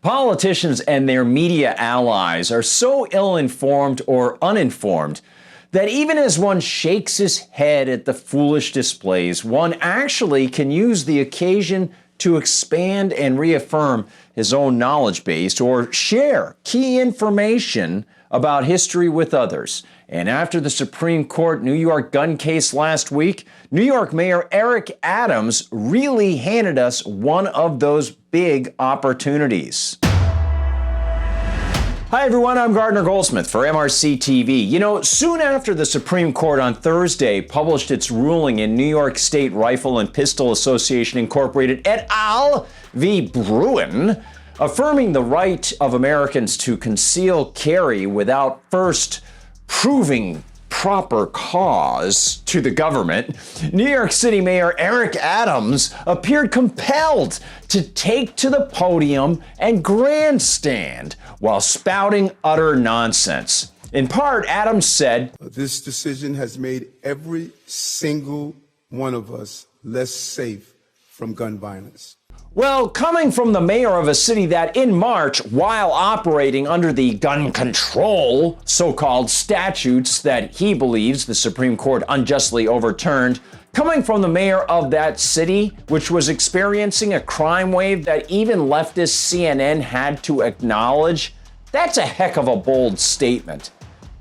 Politicians and their media allies are so ill-informed or uninformed that even as one shakes his head at the foolish displays, one actually can use the occasion to expand and reaffirm his own knowledge base or share key information about history with others. And after the Supreme Court New York gun case last week, New York Mayor Eric Adams really handed us one of those big opportunities. Hi everyone, I'm Gardner Goldsmith for MRC-TV. You know, soon after the Supreme Court on Thursday published its ruling in New York State Rifle and Pistol Association Incorporated et al. V. Bruin, affirming the right of Americans to conceal carry without first proving proper cause to the government, New York City Mayor Eric Adams appeared compelled to take to the podium and grandstand while spouting utter nonsense. In part, Adams said, "This decision has made every single one of us less safe from gun violence." Well, coming from the mayor of a city that in March, while operating under the gun control so-called statutes that he believes the Supreme Court unjustly overturned, coming from the mayor of that city, which was experiencing a crime wave that even leftist CNN had to acknowledge, that's a heck of a bold statement.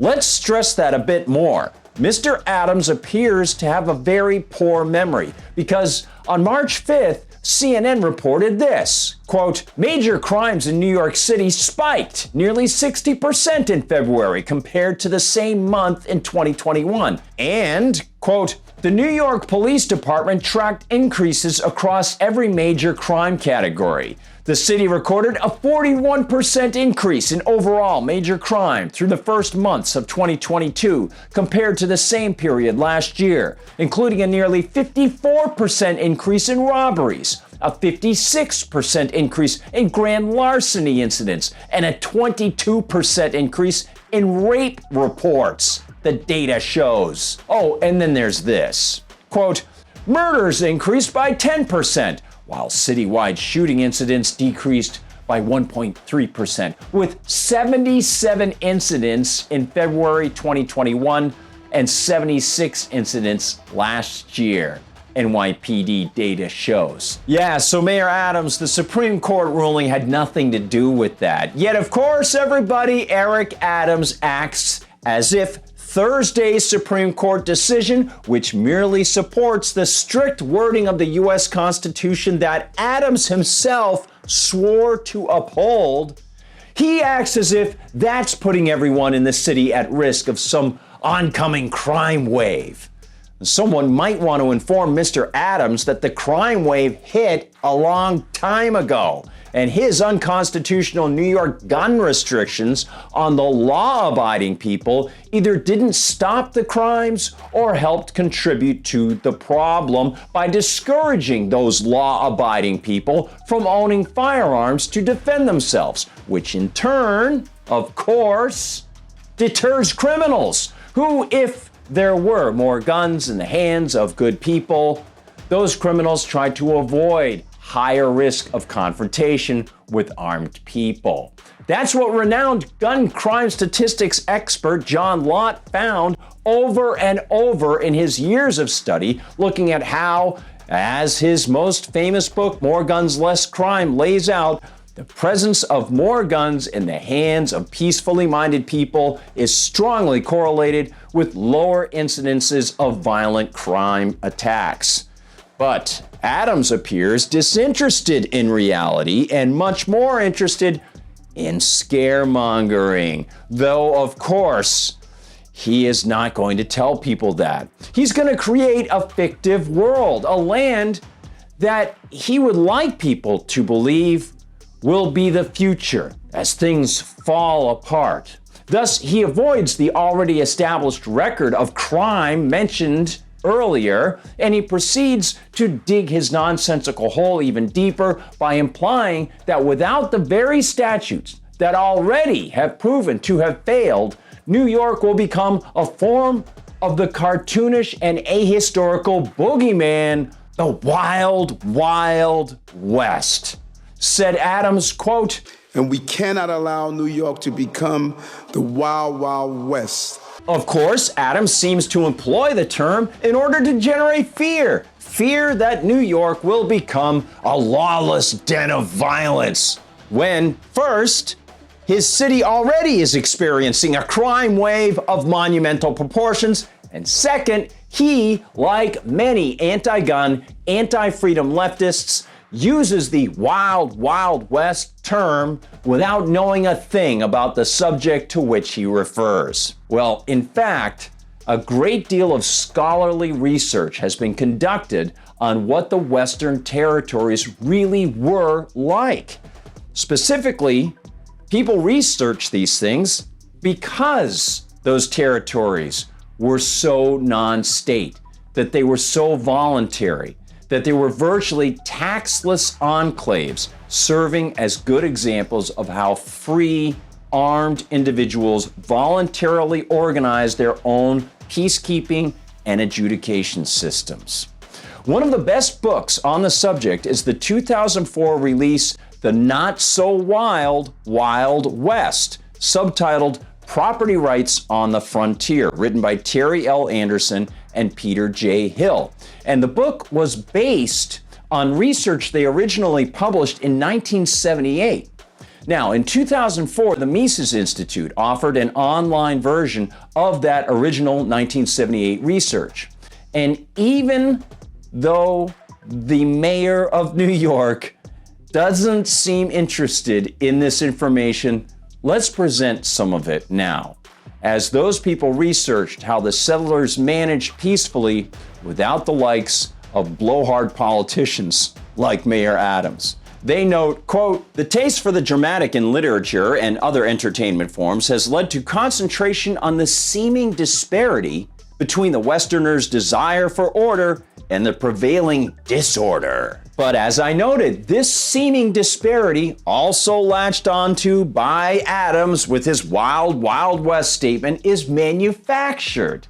Let's stress that a bit more. Mr. Adams appears to have a very poor memory because on March 5th, CNN reported this, quote, "Major crimes in New York City spiked nearly 60% in February compared to the same month in 2021. And, quote, the New York Police Department tracked increases across every major crime category. The city recorded a 41% increase in overall major crime through the first months of 2022 compared to the same period last year, including a nearly 54% increase in robberies, a 56% increase in grand larceny incidents, and a 22% increase in rape reports, the data shows." Oh, and then there's this, quote, "Murders increased by 10%, while citywide shooting incidents decreased by 1.3%, with 77 incidents in February 2021 and 76 incidents last year," NYPD data shows. Yeah, so Mayor Adams, the Supreme Court ruling had nothing to do with that. Yet, of course, everybody, Eric Adams acts as if Thursday's Supreme Court decision, which merely supports the strict wording of the U.S. Constitution that Adams himself swore to uphold, he acts as if that's putting everyone in the city at risk of some oncoming crime wave. Someone might want to inform Mr. Adams that the crime wave hit a long time ago, and his unconstitutional New York gun restrictions on the law-abiding people either didn't stop the crimes or helped contribute to the problem by discouraging those law-abiding people from owning firearms to defend themselves, which in turn, of course, deters criminals who, if there were more guns in the hands of good people, those criminals tried to avoid higher risk of confrontation with armed people. That's what renowned gun crime statistics expert John Lott found over and over in his years of study, looking at how, as his most famous book, More Guns, Less Crime, lays out, the presence of more guns in the hands of peacefully minded people is strongly correlated with lower incidences of violent crime attacks. But Adams appears disinterested in reality and much more interested in scaremongering, though, of course, he is not going to tell people that. He's going to create a fictive world, a land that he would like people to believe will be the future as things fall apart. Thus, he avoids the already established record of crime mentioned earlier, and he proceeds to dig his nonsensical hole even deeper by implying that without the very statutes that already have proven to have failed, New York will become a form of the cartoonish and ahistorical boogeyman, the Wild, Wild West. said Adams, quote, And we cannot allow New York to become the Wild Wild West. Of course, Adams seems to employ the term in order to generate fear. Fear that New York will become a lawless den of violence. When, first, his city already is experiencing a crime wave of monumental proportions, and second, he, like many anti-gun, anti-freedom leftists, uses the Wild Wild West term without knowing a thing about the subject to which he refers. Well, in fact, a great deal of scholarly research has been conducted on what the Western territories really were like. Specifically, people research these things because those territories were so non-state, that they were so voluntary, that they were virtually taxless enclaves, serving as good examples of how free, armed individuals voluntarily organized their own peacekeeping and adjudication systems. One of the best books on the subject is the 2004 release, The Not So Wild Wild West, subtitled Property Rights on the Frontier, written by Terry L. Anderson and Peter J. Hill. And the book was based on research they originally published in 1978. Now, in 2004, the Mises Institute offered an online version of that original 1978 research. And even though the mayor of New York doesn't seem interested in this information, let's present some of it now, as those people researched how the settlers managed peacefully without the likes of blowhard politicians like Mayor Adams. They note, quote, the taste for the dramatic in literature and other entertainment forms has led to concentration on the seeming disparity between the Westerners' desire for order and the prevailing disorder. But as I noted, this seeming disparity, also latched onto by Adams with his Wild Wild West statement, is manufactured.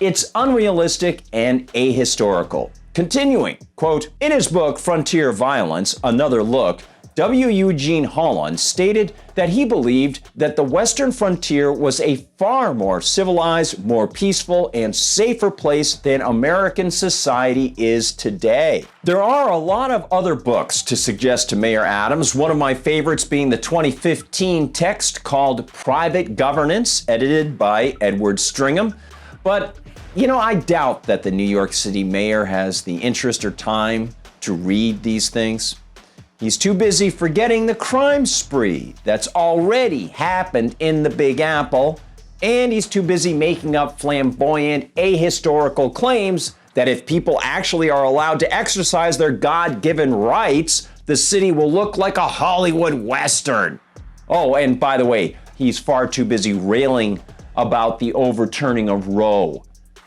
It's unrealistic and ahistorical. Continuing, quote, in his book, Frontier Violence, Another Look, W. Eugene Holland stated that he believed that the Western frontier was a far more civilized, more peaceful, and safer place than American society is today. There are a lot of other books to suggest to Mayor Adams, one of my favorites being the 2015 text called Private Governance, edited by Edward Stringham. But, I doubt that the New York City mayor has the interest or time to read these things. He's too busy forgetting the crime spree that's already happened in the Big Apple, and he's too busy making up flamboyant, ahistorical claims that if people actually are allowed to exercise their God-given rights, the city will look like a Hollywood Western. Oh, and by the way, he's far too busy railing about the overturning of Roe.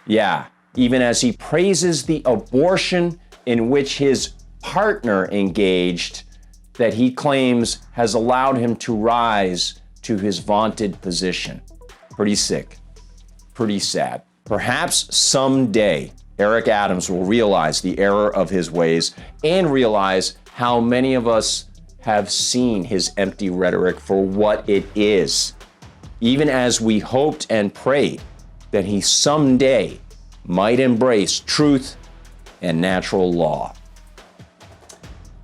Yeah, even as he praises the abortion in which his partner engaged, that he claims has allowed him to rise to his vaunted position. Pretty sick, pretty sad. Perhaps someday Eric Adams will realize the error of his ways and realize how many of us have seen his empty rhetoric for what it is, even as we hoped and prayed that he someday might embrace truth and natural law.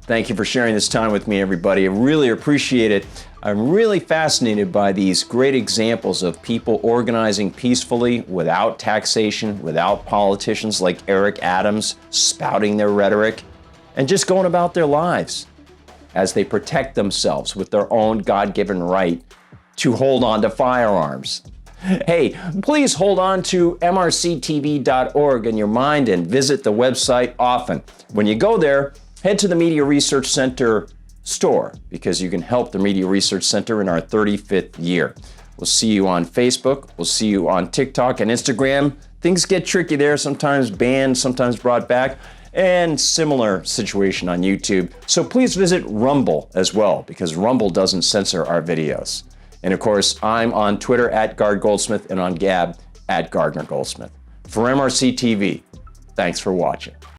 Thank you for sharing this time with me, everybody. I really appreciate it. I'm really fascinated by these great examples of people organizing peacefully without taxation, without politicians like Eric Adams spouting their rhetoric, and just going about their lives as they protect themselves with their own God-given right to hold on to firearms. Hey, please hold on to MRCTV.org in your mind and visit the website often. When you go there, head to the Media Research Center store because you can help the Media Research Center in our 35th year. We'll see you on Facebook. We'll see you on TikTok and Instagram. Things get tricky there, sometimes banned, sometimes brought back, and similar situation on YouTube. So please visit Rumble as well because Rumble doesn't censor our videos. And of course, I'm on Twitter @GardGoldsmith and on Gab @GardnerGoldsmith. For MRC TV, thanks for watching.